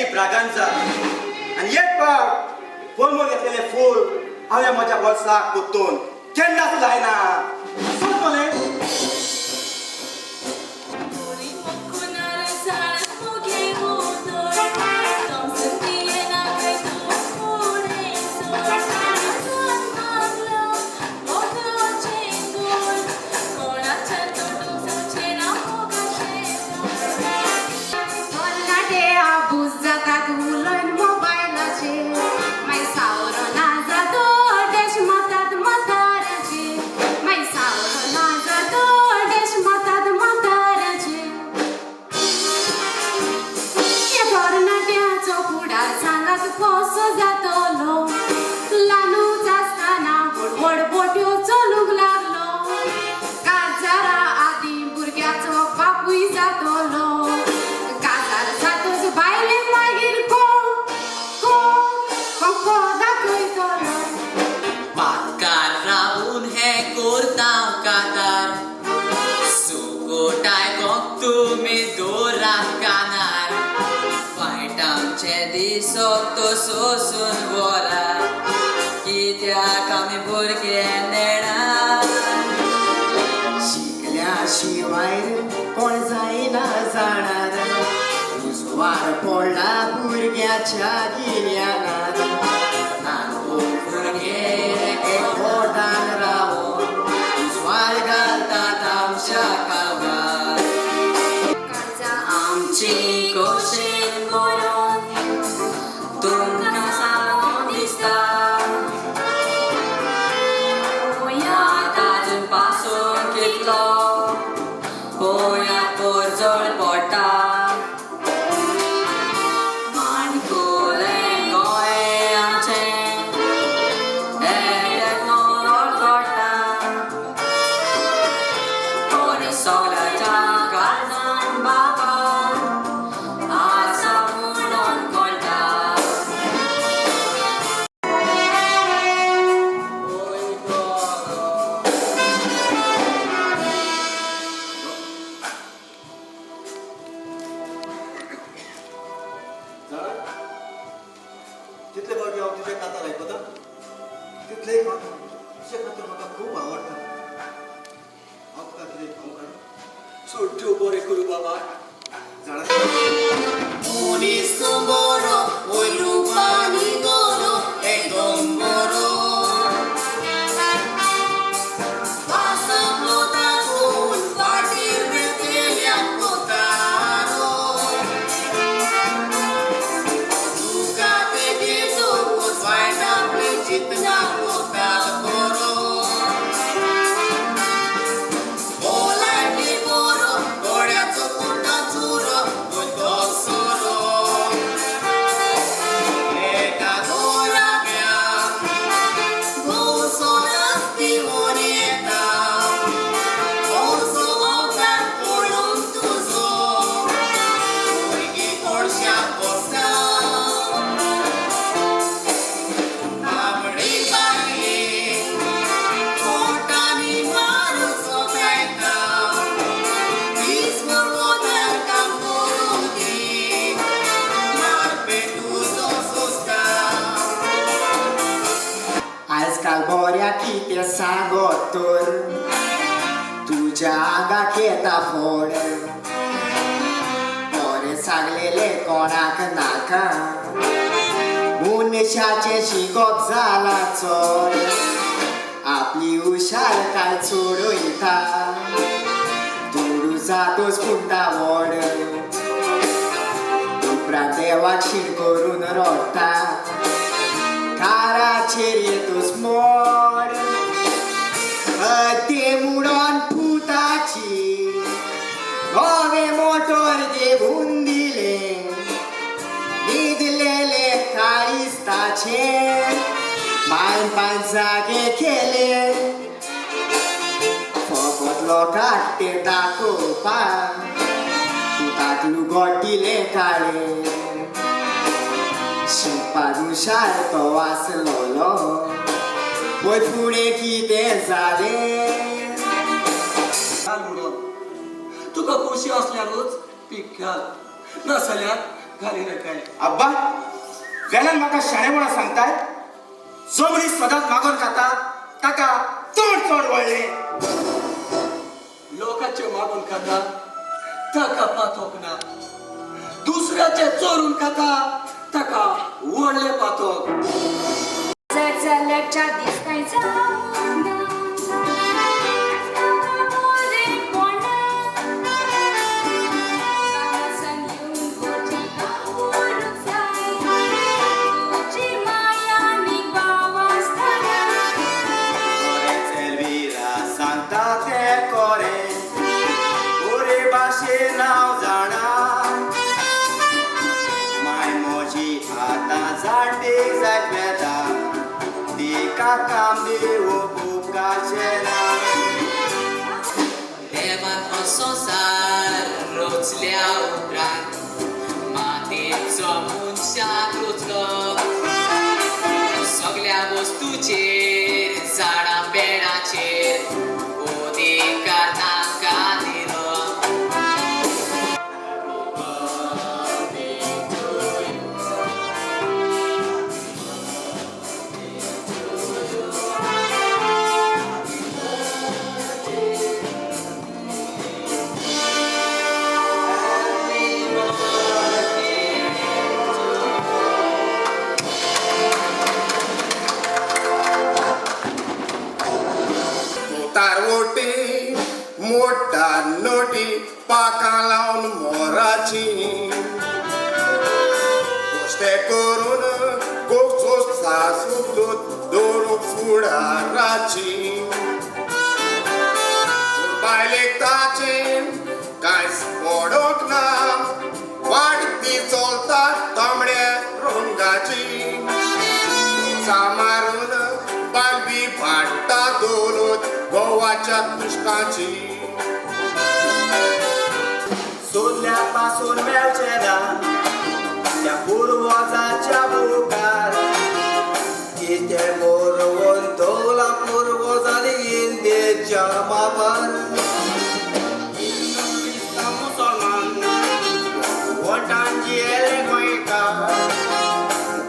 मेरी ब्रागांजा आणि एक पाट कोलमो घेतलेले फूल हांवें म्हज्या बोल्साक गुंतून केन्नाच लायना सोडतलें सोसून बोला कित्याक आमी भुरगे नेणार शिकल्या शिवाय कोण जायना जाणार उजवार पडला भुरग्याच्या गिन्यानार ल्हान भुरगे एकवटान रावून उजवार घालतात आमच्या कामार आमची कोशेन बरोवन तुमकां सांगून दिसता पळयात आजून पासून कितलो पळयात पोरजोळ पडटा माणकुलें गोंय आमचें एकटें मोल कोडटा कोणी सोगल्याच्या काळजान बाबा आसा म्हणून कोळटा जितले फावटी हांव तुजें कातार आयकता तितले फावटी तुजे खातीर म्हाका खूब आवडटा हांव तुका कितें खावंक काडूं सोड देव बरें करूं बाबा Unis boro, oi rupani goro, e gomboro. Pasa plota kun, partir vetelia potaro. Tuka te gito, kus vaina plicitna potaro. Bola ni boro, goड्याचो कुंडा चुरो, सरो एका गोराब्या भोवसो नास्ती मोनी येता भोवसो अवतार पळोवन तुजो भुरगीं कोळशाक बसता बाबडी बाये पोटांनी मारूचो मेळटा दीसभर वोतार काम करून दी मारपेटूचो सोंसता आजकाल बऱ्या कितें सांगत तर तुज्या आंगाक येता फोड बरें सांगलेलें कोणाक नाका मनशाचें शिकोप जाला चड आपली हुशारकाय चोडयता दुडू जातोच कुंटा व्हड उपरांत देवाक शीण करून रडटा काराचेर येतोच मोड ते मुडोन फुटाची गोवे मोटोर देवून दिले न्हिदलेले काळिस्ताचे पांय जागे केले फकत लोकांक ते दाखोवपाक तुकाक लुगोट दिले काळे शिंपानुशार तो वाचलोलो पळय फुडें कितें जालें तुका खोशी असल्यारूच पीक घाल नाजाल्यार घाली काय अब्बा वेल्यान म्हाका शाणेपणा सांगताय जो मनीस सदांच मागोन खाता ताका चड चड व्हडलें लोकांचे मागून खाता ताका पातोक ना दुसऱ्याचे चोरून खाता ताका व्हडले पातोक जर जाल्याच्या दिसतायचा सांगता ते कोरे ओरे भाशे नांव जाणा माय मोजी आतां जाणटेक जायत बेता तिका काम दिवप उपकारचें ना देवान हो संसार रचल्या उपरांत मातेचो मनशाक रचलो सगळ्या वस्तूचेर झाडां पेडाचेर अधिकार तांकां दिलो तारवोटी मोठा नोटी पाकां लावन मोराची पोस्ते करून गोचो सासू दवरूंक फुडाराची बायलेक ताचें कांयच पडोंक ना वाट ती चलता तांबड्या रंगाची मारून बालबी भाट्टा दोलोत गोवाच्या दुश्टाची सोदल्या पासून मेळचे ना त्या पुर्वजाच्या मुखार कितें मोरवून दोला पुर्वजाली इंदेच्या मापार मुसलमान वोटान जियेले गोंयकार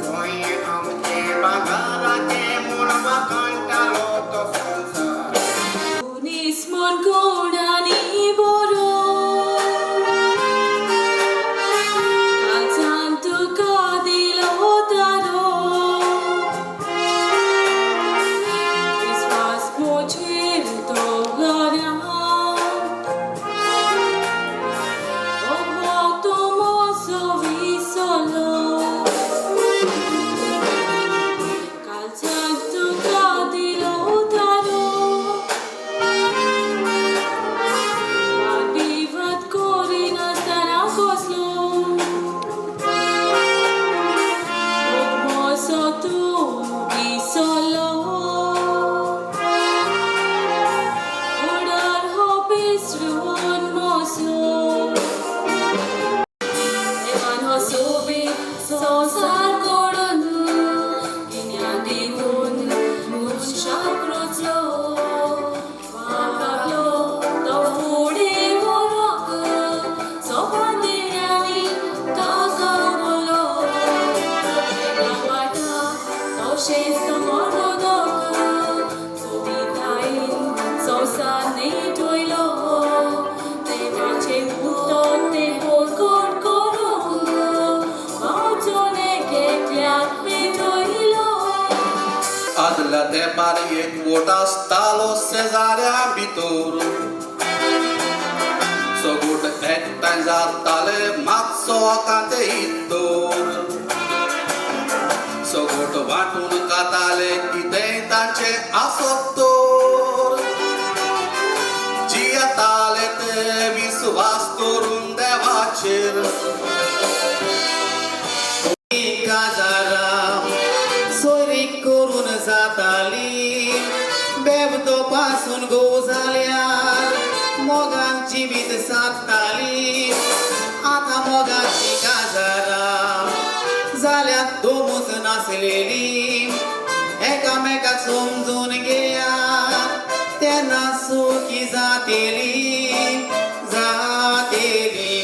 गोंय आमचे बागाराचे म्हूण वाकणटालो तो संवसार मन कोणानी बरो काळजान तुका दिलो दारो विस्वास मोचेर दवरना तो म्हजो विसरलो काळजान तुका दिलो दारो Adla de pariet votas talos cesaria bitur so gut ektan zatale matso akante hittur so gut vatun katale kite tanche asottur jia tale te viswas turun devachir करून जाताली बेबदो पासून घोव जाल्यार मोगान जिवीत सादताली आतां मोगाची काजारां जाल्यार दोमूच नासलेली एकामेकाक समजून घेयात तेन्ना सुखी जातेली जातेली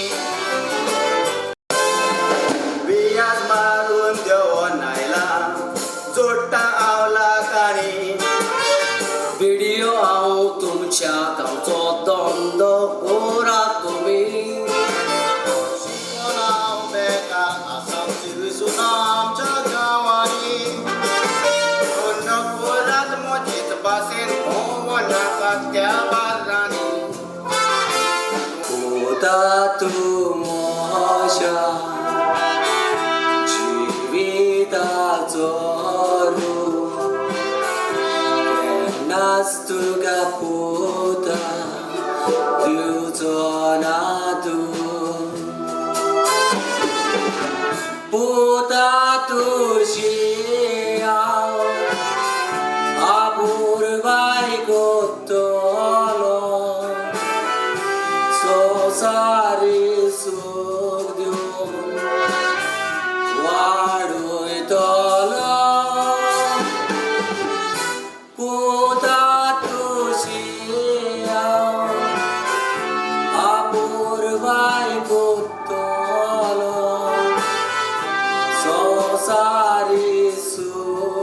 आयुष्या गावचो धंदो कोरा तुम्ही शिकोनाव बेकार आसामची विसून आमच्या गावांनी कोल्हापुरात मोठीच भाशेन नाका त्या बाजारांनी होता तू मोशा जिविताचो रूप केन्नाच तुका पोता दिवचो ना तूं पोता तुझी हांव आपुरबाय कोत्तलो संवसारी सूख दिवन वाडयतलो पोता तुझी हांव आपुरबाय कोत्तलो संवसारी सूख